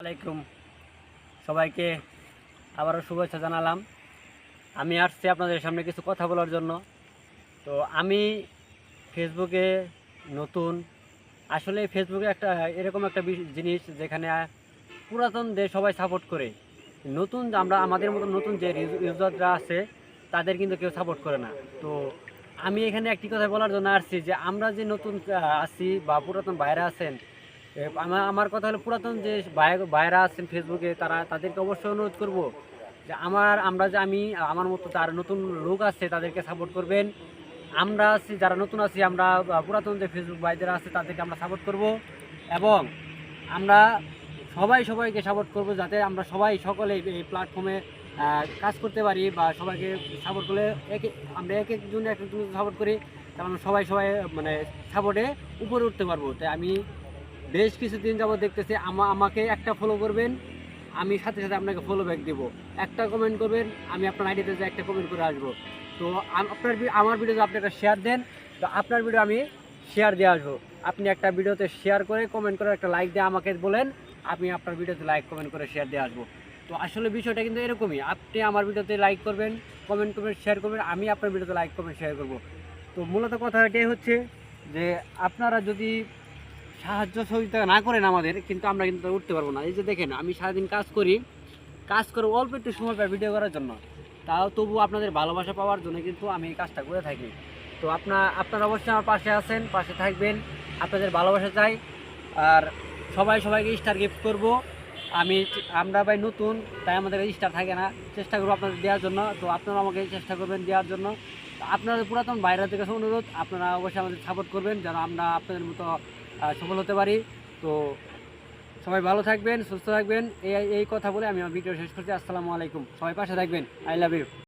আলাইকুম সবাইকে আবারও শুভেচ্ছা জানালাম। আমি আসছি আপনাদের সামনে কিছু কথা বলার জন্য। তো আমি ফেসবুকে নতুন, আসলে ফেসবুকে একটা এরকম একটা জিনিস যেখানে পুরাতনদের সবাই সাপোর্ট করে, নতুন আমরা আমাদের মতো নতুন যে ইউজাররা আছে তাদের কিন্তু কেউ সাপোর্ট করে না। তো আমি এখানে একটি কথা বলার জন্য আসছি যে আমরা যে নতুন আছি বা পুরাতন ভাইরা আছেন, আমার কথা হলো পুরাতন যে ভাইরা আছেন ফেসবুকে তাদেরকে অবশ্যই অনুরোধ করব যে আমি আমার মতো যারা নতুন লোক আছে তাদেরকে সাপোর্ট করবেন। আমরা আছি যারা নতুন আছি, আমরা পুরাতন যে ফেসবুক ভাইদের আছে তাদেরকে আমরা সাপোর্ট করব এবং আমরা সবাইকে সাপোর্ট করব যাতে আমরা সকলে এই প্ল্যাটফর্মে কাজ করতে পারি বা সবাইকে সাপোর্ট করলে আমরা এক একজন সাপোর্ট করি, তেমন সবাই মানে সাপোর্টে উপরে উঠতে পারবো। তাই আমি বেশ কিছুদিন যাবত দেখতেছি আমাকে একটা ফলো করবেন, আমি সাথে সাথে আপনাকে ফলো ব্যাক দেবো। একটা কমেন্ট করবেন, আমি আপনার আইডিতে যে একটা কমেন্ট করে আসবো। তো আমার ভিডিওতে আপনি একটা শেয়ার দেন, তো আপনার ভিডিও আমি শেয়ার দিয়ে আসবো। আপনি একটা ভিডিওতে শেয়ার করে কমেন্ট করে একটা লাইক দিয়ে আমাকে বলেন, আমি আপনার ভিডিওতে লাইক কমেন্ট করে শেয়ার দিয়ে আসবো। তো আসলে বিষয়টা কিন্তু এরকমই, আপনি আমার ভিডিওতে লাইক করবেন, কমেন্ট করবেন, শেয়ার করবেন, আমি আপনার ভিডিওতে লাইক কমেন্ট শেয়ার করবো। তো মূলত কথা এটাই হচ্ছে যে আপনারা যদি সাহায্য সহযোগিতা না করেন আমাদের, কিন্তু আমরা কিন্তু উঠতে পারবো না। এই যে দেখেন, আমি সারাদিন কাজ করে অল্প একটু সময় পাই ভিডিও করার জন্য, তাও তবু আপনাদের ভালোবাসা পাওয়ার জন্য কিন্তু আমি এই কাজটা করে থাকি। তো আপনারা অবশ্যই আমার পাশে আছেন, পাশে থাকবেন, আপনাদের ভালোবাসা চাই। আর সবাইকে স্টার গিফট করব। আমরা ভাই নতুন, তাই আমাদের স্টার থাকে না, চেষ্টা করবো আপনাদের দেওয়ার জন্য। তো আপনারা আমাকে চেষ্টা করবেন দেওয়ার জন্য। আপনাদের পুরাতন বাইরের কাছে অনুরোধ, আপনারা অবশ্যই আমাদের সাপোর্ট করবেন যেন আমরা আপনাদের মতো সফল হতে পারি। তো সবাই ভালো থাকবেন, সুস্থ থাকবেন, এই কথা বলে আমি আমার ভিডিও শেষ করছি। আসসালামু আলাইকুম, সবাই পাশে থাকবেন। I love you.